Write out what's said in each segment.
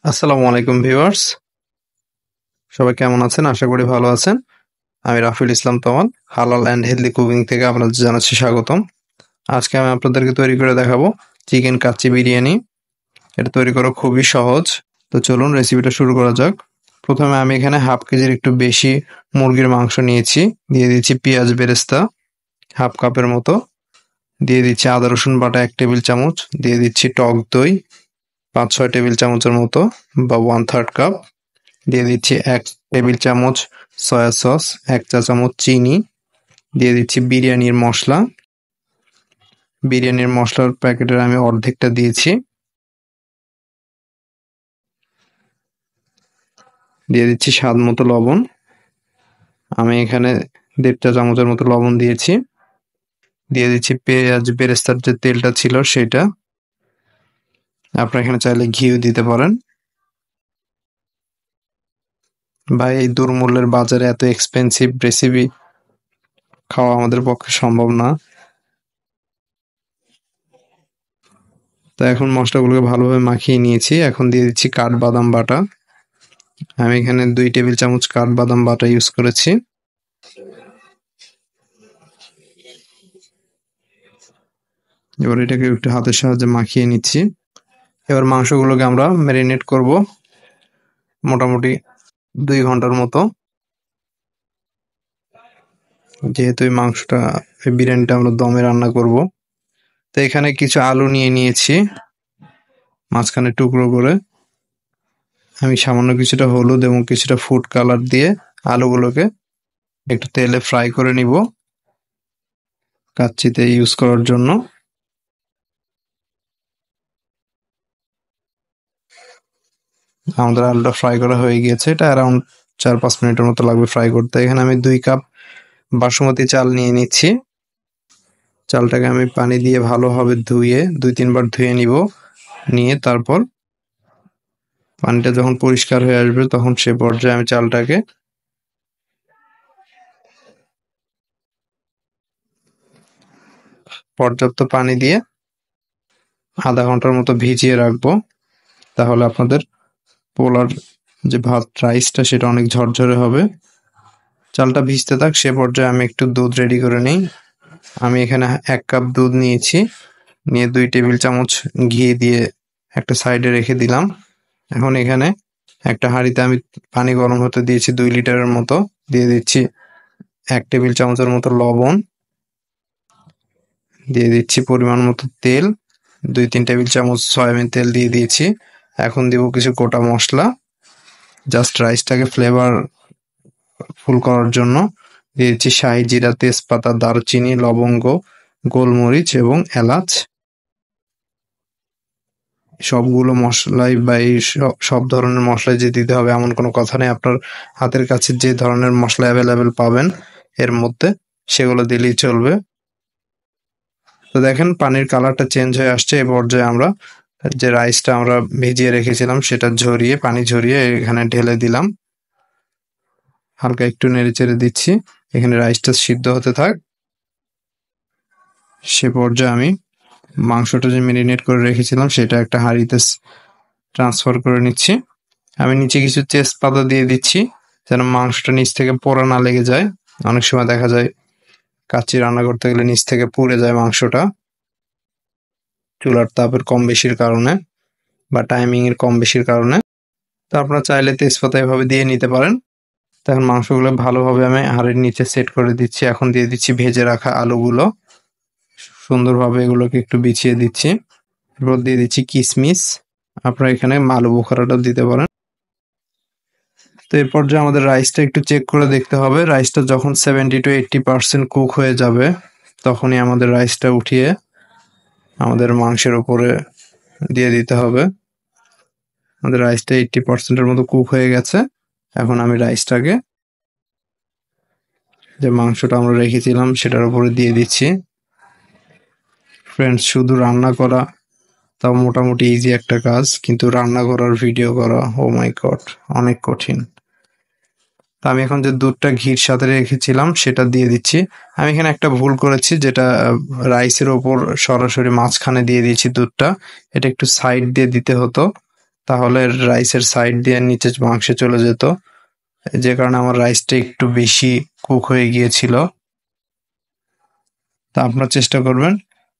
আসসালামু আলাইকুম ভিউয়ার্স, সবাই কেমন আছেন? আশা করি ভালো আছেন। আমি রাফিল ইসলাম তমাল, হালাল অ্যান্ড হেলদি কুকিং থেকে আপনাদের জানাচ্ছি স্বাগতম। আজকে আমি আপনাদেরকে তৈরি করে দেখাবো চিকেন কাচ্চি বিরিয়ানি। এটা তৈরি করা খুবই সহজ। তো চলুন রেসিপিটা শুরু করা যাক। প্রথমে আমি এখানে হাফ কেজির একটু বেশি মুরগির মাংস নিয়েছি। দিয়ে দিচ্ছি পেঁয়াজ বেরেস্তা হাফ কাপের মতো। দিয়ে দিচ্ছি আদা রসুন বাটা 1 টেবিল চামচ। দিয়ে দিচ্ছি টক দই 5-6 টেবিল চামচের মতো বা 1/3 কাপ। দিয়ে দিচ্ছি 1 টেবিল চামচ সয়া সস, 1 চা চামচ চিনি। দিয়ে দিচ্ছি বিরিয়ানির মশলা। বিরিয়ানির মশলার প্যাকেটের আমি অর্ধেকটা দিয়েছি। দিয়ে দিচ্ছি স্বাদ মতো লবণ। আমি এখানে 1.5 চা চামচের মতো লবণ দিয়েছি। দিয়ে দিচ্ছি পেঁয়াজ বেরেস্তার যে তেলটা ছিল সেটা। আপনারা এখানে চাইলে ঘিও দিতে পারেন। ভাই, এই দুর্মূল্যের বাজারে এত এক্সপেন্সিভ রেসিপি খাওয়া আমাদের পক্ষে সম্ভব না। তো এখন মশলাগুলোকে ভালোভাবে মাখিয়ে নিয়েছি। এখন দিয়ে দিচ্ছি কাঠবাদাম বাটা। আমি এখানে 2 টেবিল চামচ কাঠবাদাম বাটা ইউজ করেছি। এবার এটাকে একটু হাতের সাহায্যে মাখিয়ে নিচ্ছি। এবার মাংসগুলোকে আমরা ম্যারিনেট করব মোটামুটি 2 ঘন্টার মতো। যেহেতু এই মাংসটা, এই বিরিয়ানিটা আমরা দমে রান্না করব, তো এখানে কিছু আলু নিয়ে নিয়েছি মাঝখানে টুকরো করে। আমি সামান্য কিছুটা হলুদ এবং কিছুটা ফুড কালার দিয়ে আলুগুলোকে একটু তেলে ফ্রাই করে নিব কাচ্চিতে ইউজ করার জন্য। আমাদের আলুটা ফ্রাই করা হয়ে গিয়েছে। এটা অ্যারাউন্ড 4-5 মিনিটের মতো লাগবে ফ্রাই করতে। এখানে আমি 2 কাপ বাসমতি চাল নিয়ে নিচ্ছি। চালটাকে আমি পানি দিয়ে ভালোভাবে ধুয়ে 2-3 বার ধুয়ে নিব। নিয়ে তারপর পানিটা যখন পরিষ্কার হয়ে আসবে তখন সে পর্যায়ে আমি চালটাকে পর্যাপ্ত পানি দিয়ে আধা ঘন্টার মতো ভিজিয়ে রাখবো। তাহলে আপনাদের পোলার যে ভাত রাইসটা সেটা অনেক ঝরঝরে হবে। চালটা ভিজতে থাক, সে পর্যায়ে আমি একটু দুধ রেডি করে নিই। আমি এখানে 1 কাপ দুধ নিয়েছি। নিয়ে 2 টেবিল চামচ ঘি দিয়ে একটা সাইডে রেখে দিলাম। এখন এখানে একটা হাঁড়িতে আমি পানি গরম হতে দিয়েছি 2 লিটারের মতো। দিয়ে দিচ্ছি 1 টেবিল চামচের মতো লবণ। দিয়ে দিচ্ছি পরিমাণ মতো তেল। 2-3 টেবিল চামচ সয়াবিন তেল দিয়ে দিয়েছি। এখন দিব কিছু গোটা মশলা, জাস্ট রাইসটাকে ফ্লেভার ফুল করার জন্য। দিয়ে দিচ্ছি শাহি জিরা, তেজপাতা, দারুচিনি, লবঙ্গ, গোলমরিচ এবং এলাচ। সবগুলো মশলাই বা এই সব ধরনের মশলাই যে দিতে হবে এমন কোনো কথা নেই। আপনার হাতের কাছে যে ধরনের মশলা অ্যাভেলেবেল পাবেন এর মধ্যে সেগুলো দিলেই চলবে। তো দেখেন পানির কালারটা চেঞ্জ হয়ে আসছে। এই পর্যায়ে আমরা যে রাইসটা আমরা ভিজিয়ে রেখেছিলাম সেটা ঝরিয়ে, পানি ঝরিয়ে এখানে ঢেলে দিলাম। হালকা একটু নেড়ে চেড়ে দিচ্ছি। এখানে রাইসটা সিদ্ধ হতে থাক। সে পর্যায়ে আমি মাংসটা যে ম্যারিনেট করে রেখেছিলাম সেটা একটা হাঁড়িতে ট্রান্সফার করে নিচ্ছি। আমি নিচে কিছু তেজপাতা দিয়ে দিচ্ছি যেন মাংসটা নিচ থেকে পোড়া না লেগে যায়। অনেক সময় দেখা যায় কাচ্চি রান্না করতে গেলে নিচ থেকে পুড়ে যায় মাংসটা, চুলার তাপের কম বেশির কারণে বা টাইমিং এর কম বেশির কারণে। তো আপনারা চাইলে তেজপাতা এভাবে দিয়ে নিতে পারেন। তখন মাংসগুলো ভালোভাবে আমি হাঁড়ির নিচে সেট করে দিচ্ছি। এখন দিয়ে দিচ্ছি ভেজে রাখা আলুগুলো। সুন্দরভাবে এগুলোকে একটু বিছিয়ে দিচ্ছি। এরপর দিয়ে দিচ্ছি কিশমিশ। আপনারা এখানে আলু বোখারাটাও দিতে পারেন। তো এই পর্যায়ে আমাদের রাইসটা একটু চেক করে দেখতে হবে। রাইসটা যখন 70-80% কুক হয়ে যাবে তখনই আমাদের রাইসটা উঠিয়ে আমাদের মাংসের উপরে দিয়ে দিতে হবে। আমাদের রাইসটা 80%-এর মতো কুক হয়ে গেছে। এখন আমি রাইসটাকে, যে মাংসটা আমরা রেখেছিলাম, সেটার উপরে দিয়ে দিচ্ছি। ফ্রেন্ডস, শুধু রান্না করা তাও মোটামুটি ইজি একটা কাজ, কিন্তু রান্না করার ভিডিও করা, ও মাই গড, অনেক কঠিন। তো আমি এখন যে দুধটা ঘির সাথে রেখেছিলাম সেটা দিয়ে দিচ্ছি। আমি এখানে একটা ভুল করেছি, যেটা রাইসের ওপর সরাসরি মাঝখানে দিয়ে দিয়েছি দুধটা। এটা একটু সাইড দিয়ে দিতে হতো। তাহলে রাইসের সাইড দিয়ে নিচে মাংসে চলে যেত, যে কারণে আমার রাইসটা একটু বেশি কুক হয়ে গিয়েছিল। তা আপনারা চেষ্টা করবেন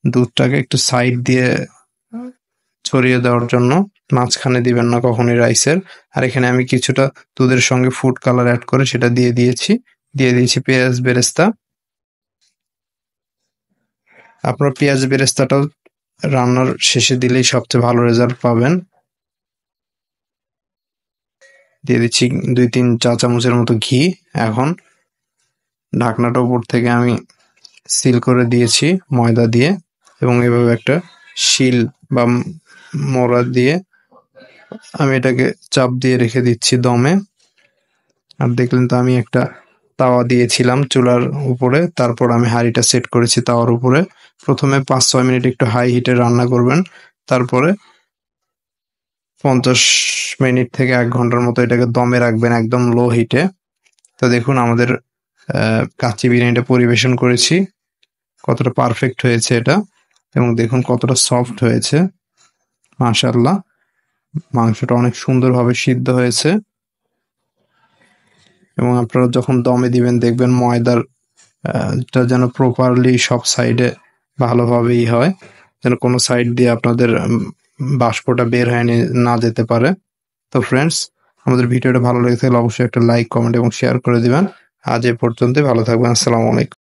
দুধটাকে একটু সাইড দিয়ে ছড়িয়ে দেওয়ার জন্য, মাঝখানে দিবেন না কখনোই রাইসের। আর এখানে আমি কিছুটা দুধের সঙ্গে ফুড কালার অ্যাড করে সেটা দিয়ে দিয়েছি পেঁয়াজ বেরেস্তা। আপনার পেঁয়াজ বেরেস্তাটাও রান্নার শেষে দিলেই সবচেয়ে ভালো রেজাল্ট পাবেন। দিয়ে দিচ্ছি 2-3 চা চামচের মতো ঘি। এখন ঢাকনাটা উপর থেকে আমি সিল করে দিয়েছি ময়দা দিয়ে, এবং এভাবে একটা শিল বা মোড়া দিয়ে আমি এটাকে চাপ দিয়ে রেখে দিচ্ছি দমে। আর দেখলেন তো আমি একটা তাওয়া দিয়েছিলাম চুলার উপরে, তারপর আমি হাঁড়িটা সেট করেছি তাওয়ার উপরে। প্রথমে 5-6 মিনিট একটু হাই হিটে রান্না করবেন, তারপরে 50 মিনিট থেকে 1 ঘন্টার মতো এটাকে দমে রাখবেন একদম লো হিটে। তো দেখুন আমাদের কাচ্চি বিরিয়ানিটা পরিবেশন করেছি, কতটা পারফেক্ট হয়েছে এটা, এবং দেখুন কতটা সফট হয়েছে। মাশাআল্লাহ, মাংসটা অনেক সুন্দরভাবে সিদ্ধ হয়েছে। এবং আপনারা যখন দমে দিবেন দেখবেন ময়দার এটা যেন প্রপারলি সব সাইডে ভালোভাবেই হয়, যেন কোনো সাইড দিয়ে আপনাদের বাষ্পটা বের হয়ে না যেতে পারে। তো ফ্রেন্ডস, আমাদের ভিডিওটা ভালো লেগে থাকলে অবশ্যই একটা লাইক, কমেন্ট এবং শেয়ার করে দিবেন। আজ এ পর্যন্তই, ভালো থাকবেন। আসসালামু আলাইকুম।